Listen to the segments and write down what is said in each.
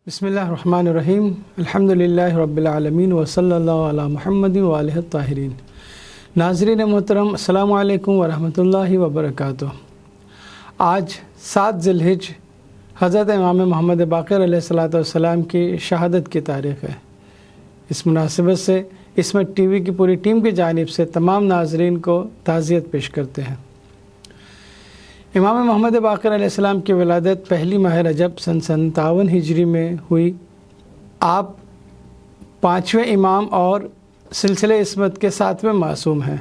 بسم اللہ الرحمن الرحیم الحمدللہ رب العالمین وصلی اللہ علی محمد وآلہ الطاہرین۔ ناظرین محترم، السلام علیکم ورحمۃ اللہ وبرکاتہ۔ آج 7 ذی الحجہ حضرت امام محمد باقر علیہ السلام کی شہادت کی تاریخ ہے۔ اس مناسبت سے اس میں ٹی وی کی پوری ٹیم کی جانب سے تمام ناظرین کو تعزیت پیش کرتے ہیں۔ امام محمد باقر علیہ السلام کی ولادت پہلی ماہ رجب سن 57 ہجری میں ہوئی۔ آپ 5ویں امام اور سلسلہ عصمت کے 7ویں معصوم ہیں۔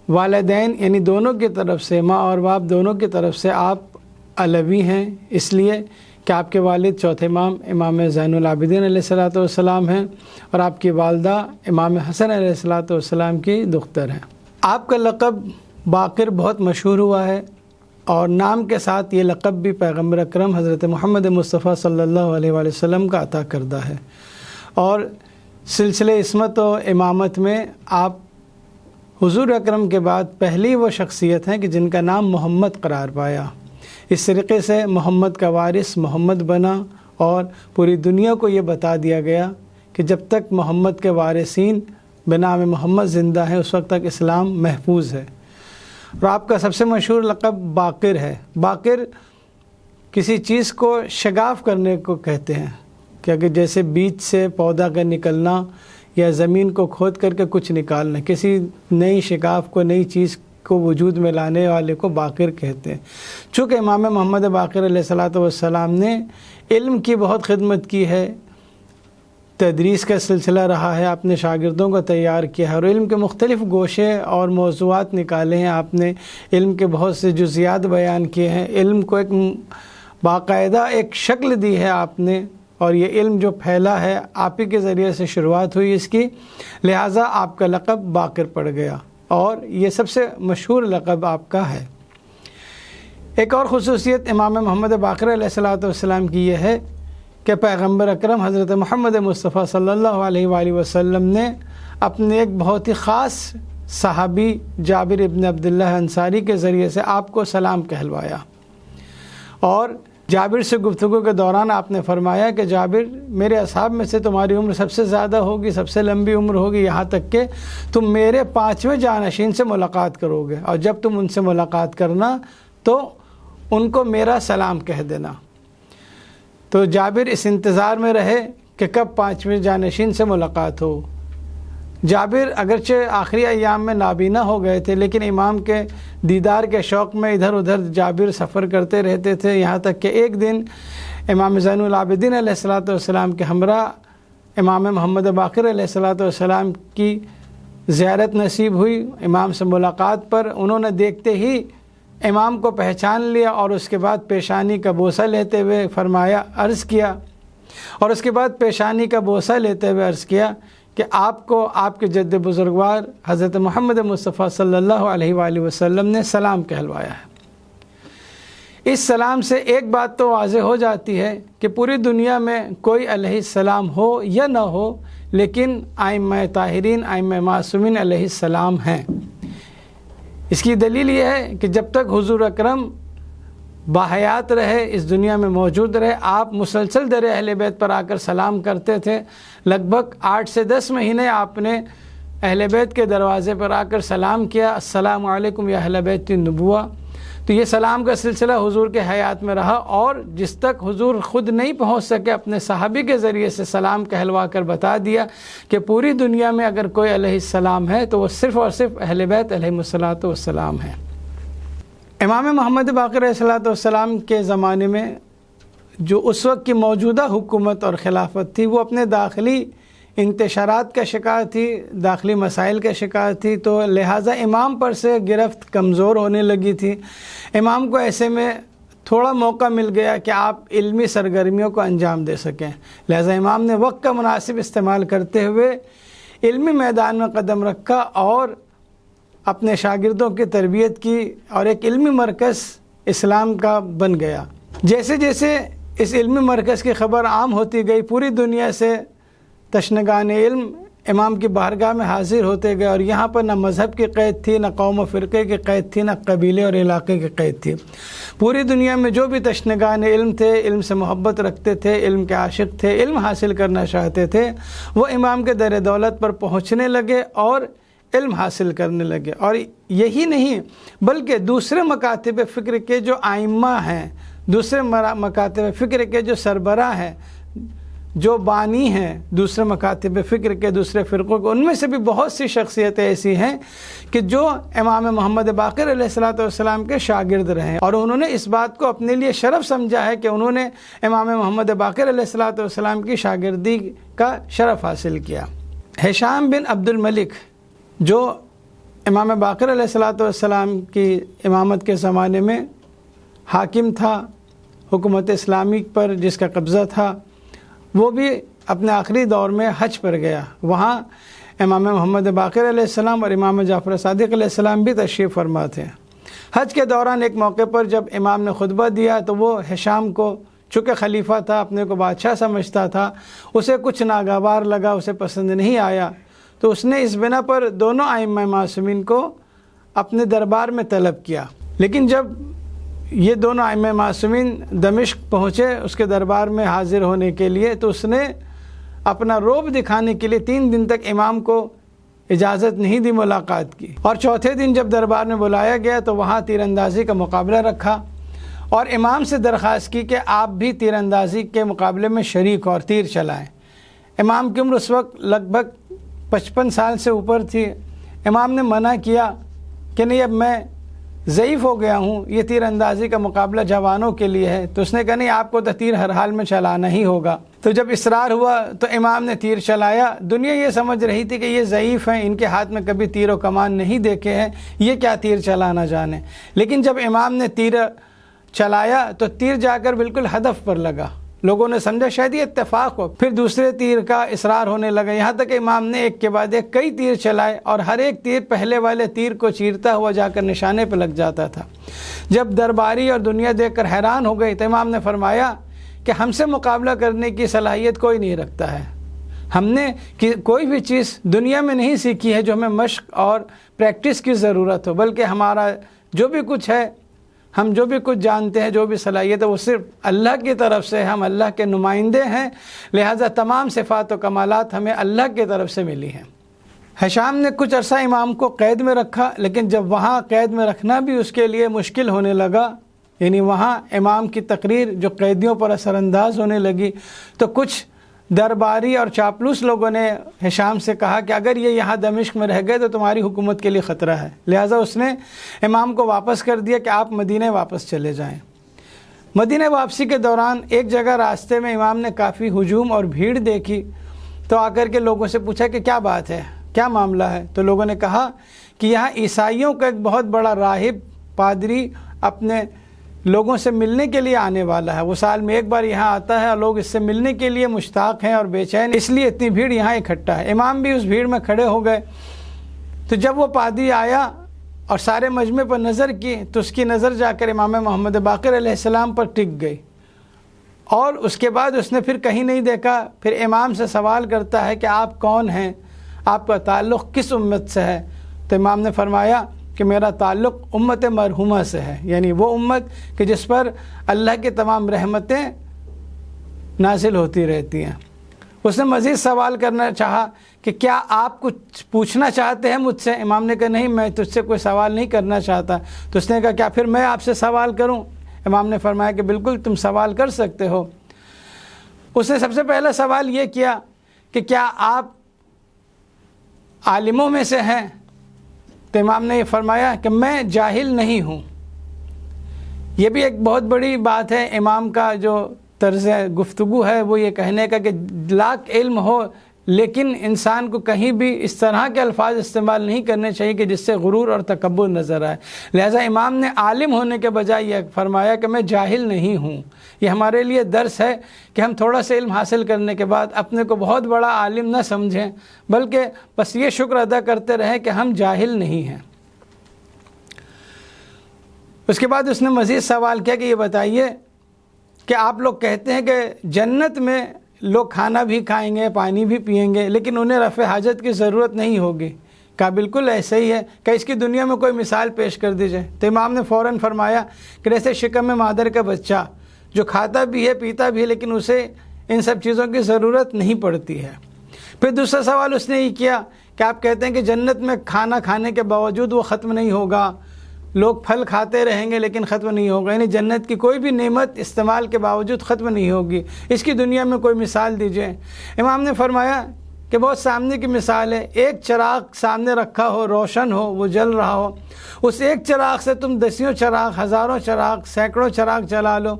والدین یعنی دونوں کی طرف سے، ماں اور باپ دونوں کی طرف سے آپ علوی ہیں، اس لیے کہ آپ کے والد چوتھے امام امام زین العابدین علیہ السلام ہیں اور آپ کی والدہ امام حسن علیہ السلام کی دختر ہیں۔ آپ کا لقب باقر بہت مشہور ہوا ہے اور نام کے ساتھ یہ لقب بھی پیغمبر اکرم حضرت محمد مصطفیٰ صلی اللہ علیہ وآلہ وسلم کا عطا کردہ ہے، اور سلسلہ عصمت و امامت میں آپ حضور اکرم کے بعد پہلی وہ شخصیت ہیں کہ جن کا نام محمد قرار پایا۔ اس طریقے سے محمد کا وارث محمد بنا اور پوری دنیا کو یہ بتا دیا گیا کہ جب تک محمد کے وارثین بنام محمد زندہ ہیں اس وقت تک اسلام محفوظ ہے۔ اور آپ کا سب سے مشہور لقب باقر ہے۔ باقر کسی چیز کو شگاف کرنے کو کہتے ہیں کہ اگر جیسے بیج سے پودا کا نکلنا یا زمین کو کھود کر کے کچھ نکالنا، کسی نئی شگاف کو، نئی چیز کو وجود میں لانے والے کو باقر کہتے ہیں۔ چونکہ امام محمد باقر علیہ السلام نے علم کی بہت خدمت کی ہے، تدریس کا سلسلہ رہا ہے، آپ نے شاگردوں کو تیار کیا ہے اور علم کے مختلف گوشے اور موضوعات نکالے ہیں، آپ نے علم کے بہت سے جزیات بیان کیے ہیں، علم کو ایک باقاعدہ ایک شکل دی ہے آپ نے، اور یہ علم جو پھیلا ہے آپ ہی کے ذریعے سے شروعات ہوئی اس کی، لہٰذا آپ کا لقب باقر پڑ گیا اور یہ سب سے مشہور لقب آپ کا ہے۔ ایک اور خصوصیت امام محمد باقر علیہ السلام کی یہ ہے کہ پیغمبر اکرم حضرت محمد مصطفیٰ صلی اللہ علیہ وآلہ وسلم نے اپنے ایک بہت ہی خاص صحابی جابر ابن عبداللہ انصاری کے ذریعے سے آپ کو سلام کہلوایا، اور جابر سے گفتگو کے دوران آپ نے فرمایا کہ جابر، میرے اصحاب میں سے تمہاری عمر سب سے زیادہ ہوگی، سب سے لمبی عمر ہوگی، یہاں تک کہ تم میرے 5ویں جانشین سے ملاقات کرو گے، اور جب تم ان سے ملاقات کرنا تو ان کو میرا سلام کہہ دینا۔ تو جابر اس انتظار میں رہے کہ کب 5ویں جانشین سے ملاقات ہو۔ جابر اگرچہ آخری ایام میں نابینا ہو گئے تھے، لیکن امام کے دیدار کے شوق میں ادھر ادھر جابر سفر کرتے رہتے تھے، یہاں تک کہ ایک دن امام زین العابدین علیہ السلام کے ہمراہ امام محمد باقر علیہ السلام کی زیارت نصیب ہوئی۔ امام سے ملاقات پر انہوں نے دیکھتے ہی امام کو پہچان لیا اور اس کے بعد پیشانی کا بوسہ لیتے ہوئے فرمایا، عرض کیا، اور اس کے بعد پیشانی کا بوسہ لیتے ہوئے عرض کیا کہ آپ کو آپ کے جد بزرگوار حضرت محمد مصطفیٰ صلی اللہ علیہ وآلہ وسلم نے سلام کہلوایا ہے۔ اس سلام سے ایک بات تو واضح ہو جاتی ہے کہ پوری دنیا میں کوئی علیہ السلام ہو یا نہ ہو، لیکن ائمہ طاہرین، ائمہ معصومین علیہ السلام ہیں۔ اس کی دلیل یہ ہے کہ جب تک حضور اکرم باحیات رہے، اس دنیا میں موجود رہے، آپ مسلسل در اہل بیت پر آ کر سلام کرتے تھے۔ لگ بھگ 8 سے 10 مہینے آپ نے اہل بیت کے دروازے پر آ کر سلام کیا، السلام علیکم یا اہل بیت النبوہ۔ تو یہ سلام کا سلسلہ حضور کے حیات میں رہا، اور جس تک حضور خود نہیں پہنچ سکے اپنے صحابی کے ذریعے سے سلام کہلوا کر بتا دیا کہ پوری دنیا میں اگر کوئی علیہ السلام ہے تو وہ صرف اور صرف اہل بیت علیہم الصلاۃ والسلام ہے۔ امام محمد باقر علیہ السلام کے زمانے میں جو اس وقت کی موجودہ حکومت اور خلافت تھی، وہ اپنے داخلی انتشارات کا شکار تھی، داخلی مسائل کا شکار تھی، تو لہٰذا امام پر سے گرفت کمزور ہونے لگی تھی۔ امام کو ایسے میں تھوڑا موقع مل گیا کہ آپ علمی سرگرمیوں کو انجام دے سکیں، لہٰذا امام نے وقت کا مناسب استعمال کرتے ہوئے علمی میدان میں قدم رکھا اور اپنے شاگردوں کی تربیت کی، اور ایک علمی مرکز اسلام کا بن گیا۔ جیسے جیسے اس علمی مرکز کی خبر عام ہوتی گئی، پوری دنیا سے تشنگان علم امام کی بارگاہ میں حاضر ہوتے گئے، اور یہاں پر نہ مذہب کی قید تھی، نہ قوم و فرقے کی قید تھی، نہ قبیلے اور علاقے کی قید تھی۔ پوری دنیا میں جو بھی تشنگان علم تھے، علم سے محبت رکھتے تھے، علم کے عاشق تھے، علم حاصل کرنا چاہتے تھے، وہ امام کے در دولت پر پہنچنے لگے اور علم حاصل کرنے لگے۔ اور یہی نہیں بلکہ دوسرے مکاتب فکر کے جو ائمہ ہیں، دوسرے مکاتب فکر کے جو سربراہ ہیں، جو بانی ہیں دوسرے مکاتب فکر کے، دوسرے فرقوں کے، ان میں سے بھی بہت سی شخصیتیں ایسی ہیں کہ جو امام محمد باقر علیہ السلام کے شاگرد رہے، اور انہوں نے اس بات کو اپنے لیے شرف سمجھا ہے کہ انہوں نے امام محمد باقر علیہ السلام کی شاگردی کا شرف حاصل کیا۔ ہشام بن عبد الملک جو امام باقر علیہ السلام کی امامت کے زمانے میں حاکم تھا، حکومت اسلامی پر جس کا قبضہ تھا، وہ بھی اپنے آخری دور میں حج پر گیا۔ وہاں امام محمد باقر علیہ السلام اور امام جعفر صادق علیہ السلام بھی تشریف فرما تھے۔ حج کے دوران ایک موقع پر جب امام نے خطبہ دیا تو وہ ہشام کو، چونکہ خلیفہ تھا، اپنے کو بادشاہ سمجھتا تھا، اسے کچھ ناگوار لگا، اسے پسند نہیں آیا، تو اس نے اس بنا پر دونوں ائمہ معصومین کو اپنے دربار میں طلب کیا۔ لیکن جب یہ دونوں ائمہ معصومین دمشق پہنچے اس کے دربار میں حاضر ہونے کے لیے، تو اس نے اپنا رعب دکھانے کے لیے 3 دن تک امام کو اجازت نہیں دی ملاقات کی، اور چوتھے دن جب دربار میں بلایا گیا تو وہاں تیر اندازی کا مقابلہ رکھا، اور امام سے درخواست کی کہ آپ بھی تیر اندازی کے مقابلے میں شریک اور تیر چلائیں۔ امام کی عمر اس وقت لگ بھگ 55 سال سے اوپر تھی۔ امام نے منع کیا کہ نہیں، اب میں ضعیف ہو گیا ہوں، یہ تیر اندازی کا مقابلہ جوانوں کے لیے ہے۔ تو اس نے کہا نہیں، آپ کو تو تیر ہر حال میں چلانا ہی ہوگا۔ تو جب اصرار ہوا تو امام نے تیر چلایا۔ دنیا یہ سمجھ رہی تھی کہ یہ ضعیف ہیں، ان کے ہاتھ میں کبھی تیر و کمان نہیں دیکھے ہیں، یہ کیا تیر چلانا جانے۔ لیکن جب امام نے تیر چلایا تو تیر جا کر بالکل ہدف پر لگا۔ لوگوں نے سمجھا شاید یہ اتفاق ہو، پھر دوسرے تیر کا اصرار ہونے لگا، یہاں تک امام نے ایک کے بعد ایک کئی تیر چلائے، اور ہر ایک تیر پہلے والے تیر کو چیرتا ہوا جا کر نشانے پہ لگ جاتا تھا۔ جب درباری اور دنیا دیکھ کر حیران ہو گئی تو امام نے فرمایا کہ ہم سے مقابلہ کرنے کی صلاحیت کوئی نہیں رکھتا ہے۔ ہم نے کوئی بھی چیز دنیا میں نہیں سیکھی ہے جو ہمیں مشق اور پریکٹس کی ضرورت ہو، بلکہ ہمارا جو بھی کچھ ہے، ہم جو بھی کچھ جانتے ہیں، جو بھی صلاحیت ہے، وہ صرف اللہ کی طرف سے، ہم اللہ کے نمائندے ہیں، لہٰذا تمام صفات و کمالات ہمیں اللہ کی طرف سے ملی ہیں۔ ہشام نے کچھ عرصہ امام کو قید میں رکھا، لیکن جب وہاں قید میں رکھنا بھی اس کے لیے مشکل ہونے لگا، یعنی وہاں امام کی تقریر جو قیدیوں پر اثر انداز ہونے لگی، تو کچھ درباری اور چاپلوس لوگوں نے ہشام سے کہا کہ اگر یہ یہاں دمشق میں رہ گئے تو تمہاری حکومت کے لیے خطرہ ہے، لہٰذا اس نے امام کو واپس کر دیا کہ آپ مدینہ واپس چلے جائیں۔ مدینہ واپسی کے دوران ایک جگہ راستے میں امام نے کافی ہجوم اور بھیڑ دیکھی، تو آ کر کے لوگوں سے پوچھا کہ کیا بات ہے، کیا معاملہ ہے؟ تو لوگوں نے کہا کہ یہاں عیسائیوں کا ایک بہت بڑا راہب پادری اپنے لوگوں سے ملنے کے لیے آنے والا ہے، وہ سال میں ایک بار یہاں آتا ہے اور لوگ اس سے ملنے کے لیے مشتاق ہیں اور بے چین، اس لیے اتنی بھیڑ یہاں اکٹھا ہے۔ امام بھی اس بھیڑ میں کھڑے ہو گئے، تو جب وہ پادری آیا اور سارے مجمع پر نظر کی تو اس کی نظر جا کر امام محمد باقر علیہ السلام پر ٹک گئی، اور اس کے بعد اس نے پھر کہیں نہیں دیکھا۔ پھر امام سے سوال کرتا ہے کہ آپ کون ہیں، آپ کا تعلق کس امت سے ہے؟ تو امام نے فرمایا کہ میرا تعلق امت مرحومہ سے ہے، یعنی وہ امت کہ جس پر اللہ کی تمام رحمتیں نازل ہوتی رہتی ہیں۔ اس نے مزید سوال کرنا چاہا کہ کیا آپ کچھ پوچھنا چاہتے ہیں مجھ سے؟ امام نے کہا نہیں، میں تجھ سے کوئی سوال نہیں کرنا چاہتا۔ تو اس نے کہا کیا پھر میں آپ سے سوال کروں؟ امام نے فرمایا کہ بالکل تم سوال کر سکتے ہو۔ اس نے سب سے پہلا سوال یہ کیا کہ کیا آپ عالموں میں سے ہیں؟ تو امام نے یہ فرمایا کہ میں جاہل نہیں ہوں۔ یہ بھی ایک بہت بڑی بات ہے، امام کا جو طرز گفتگو ہے وہ یہ کہنے کا کہ لاکھ علم ہو لیکن انسان کو کہیں بھی اس طرح کے الفاظ استعمال نہیں کرنے چاہیے کہ جس سے غرور اور تکبر نظر آئے۔ لہٰذا امام نے عالم ہونے کے بجائے یہ فرمایا کہ میں جاہل نہیں ہوں۔ یہ ہمارے لیے درس ہے کہ ہم تھوڑا سا علم حاصل کرنے کے بعد اپنے کو بہت بڑا عالم نہ سمجھیں، بلکہ بس یہ شکر ادا کرتے رہیں کہ ہم جاہل نہیں ہیں۔ اس کے بعد اس نے مزید سوال کیا کہ یہ بتائیے کہ آپ لوگ کہتے ہیں کہ جنت میں لوگ کھانا بھی کھائیں گے، پانی بھی پئیں گے، لیکن انہیں رفع حاجت کی ضرورت نہیں ہوگی۔ کہا بالکل ایسا ہی ہے کہ اس کی دنیا میں کوئی مثال پیش کر دی جائے۔ تو امام نے فوراً فرمایا کہ جیسے شکم میں مادر کا بچہ جو کھاتا بھی ہے پیتا بھی ہے لیکن اسے ان سب چیزوں کی ضرورت نہیں پڑتی ہے۔ پھر دوسرا سوال اس نے یہ کیا کہ آپ کہتے ہیں کہ جنت میں کھانا کھانے کے باوجود وہ ختم نہیں ہوگا، لوگ پھل کھاتے رہیں گے لیکن ختم نہیں ہوگا، یعنی جنت کی کوئی بھی نعمت استعمال کے باوجود ختم نہیں ہوگی، اس کی دنیا میں کوئی مثال دیجئے۔ امام نے فرمایا کہ بہت سامنے کی مثال ہے، ایک چراغ سامنے رکھا ہو، روشن ہو، وہ جل رہا ہو، اس ایک چراغ سے تم دسیوں چراغ، ہزاروں چراغ، سینکڑوں چراغ جلا لو،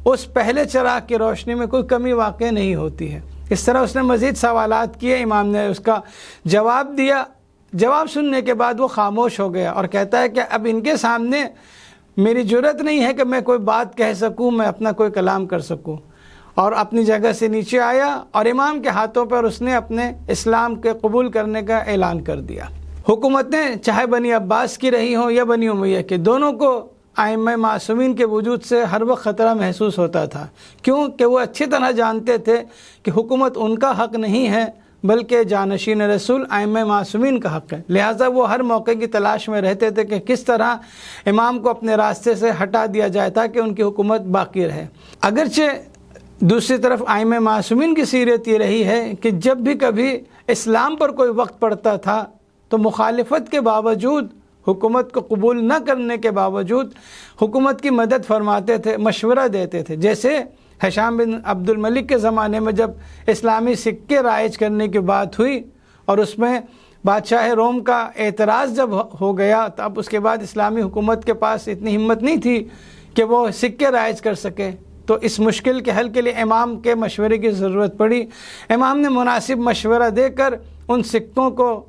اس پہلے چراغ کی روشنی میں کوئی کمی واقع نہیں ہوتی ہے۔ اس طرح اس نے مزید سوالات کیے، امام نے اس کا جواب دیا۔ جواب سننے کے بعد وہ خاموش ہو گیا اور کہتا ہے کہ اب ان کے سامنے میری جرت نہیں ہے کہ میں کوئی بات کہہ سکوں، میں اپنا کوئی کلام کر سکوں، اور اپنی جگہ سے نیچے آیا اور امام کے ہاتھوں پر اس نے اپنے اسلام کے قبول کرنے کا اعلان کر دیا۔ حکومتیں چاہے بنی عباس کی رہی ہوں یا بنی امیہ کے، دونوں کو ائمہ معصومین کے وجود سے ہر وقت خطرہ محسوس ہوتا تھا، کیونکہ وہ اچھی طرح جانتے تھے کہ حکومت ان کا حق نہیں ہے بلکہ جانشین رسول ائمہ معصومین کا حق ہے۔ لہٰذا وہ ہر موقع کی تلاش میں رہتے تھے کہ کس طرح امام کو اپنے راستے سے ہٹا دیا جائے تاکہ ان کی حکومت باقی رہے۔ اگرچہ دوسری طرف ائمہ معصومین کی سیرت یہ رہی ہے کہ جب بھی کبھی اسلام پر کوئی وقت پڑتا تھا تو مخالفت کے باوجود، حکومت کو قبول نہ کرنے کے باوجود حکومت کی مدد فرماتے تھے، مشورہ دیتے تھے۔ جیسے ہشام بن عبد الملک کے زمانے میں جب اسلامی سکے رائج کرنے کی بات ہوئی اور اس میں بادشاہ روم کا اعتراض جب ہو گیا، تو اب اس کے بعد اسلامی حکومت کے پاس اتنی ہمت نہیں تھی کہ وہ سکے رائج کر سکے، تو اس مشکل کے حل کے لیے امام کے مشورے کی ضرورت پڑی۔ امام نے مناسب مشورہ دے کر ان سکوں کو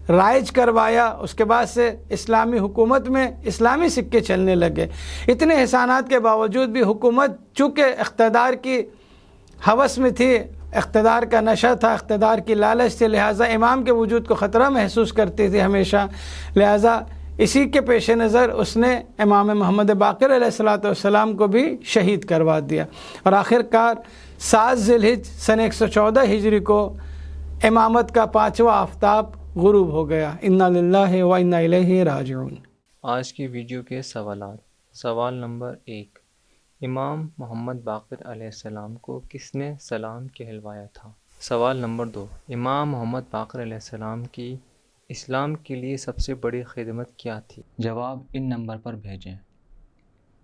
رائج کروایا، اس کے بعد سے اسلامی حکومت میں اسلامی سکے چلنے لگے۔ اتنے احسانات کے باوجود بھی حکومت چونکہ اقتدار کی ہوس میں تھی، اقتدار کا نشہ تھا، اقتدار کی لالچ تھی، لہٰذا امام کے وجود کو خطرہ محسوس کرتی تھی ہمیشہ، لہٰذا اسی کے پیش نظر اس نے امام محمد باقر علیہ السلام کو بھی شہید کروا دیا، اور آخر کار 7 ذی الحجہ سن 114 ہجری کو امامت کا 5واں آفتاب غروب ہو گیا۔ انا للہ و انا الیہ راجعون۔ آج کی ویڈیو کے سوالات۔ سوال نمبر 1، امام محمد باقر علیہ السلام کو کس نے سلام کہلوایا تھا؟ سوال نمبر 2، امام محمد باقر علیہ السلام کی اسلام کے لیے سب سے بڑی خدمت کیا تھی؟ جواب ان نمبر پر بھیجیں: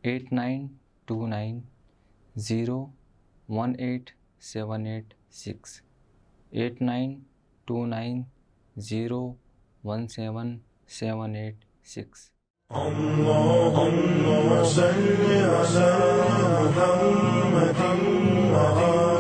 8929018786 8929017786۔ اللهم صل على محمد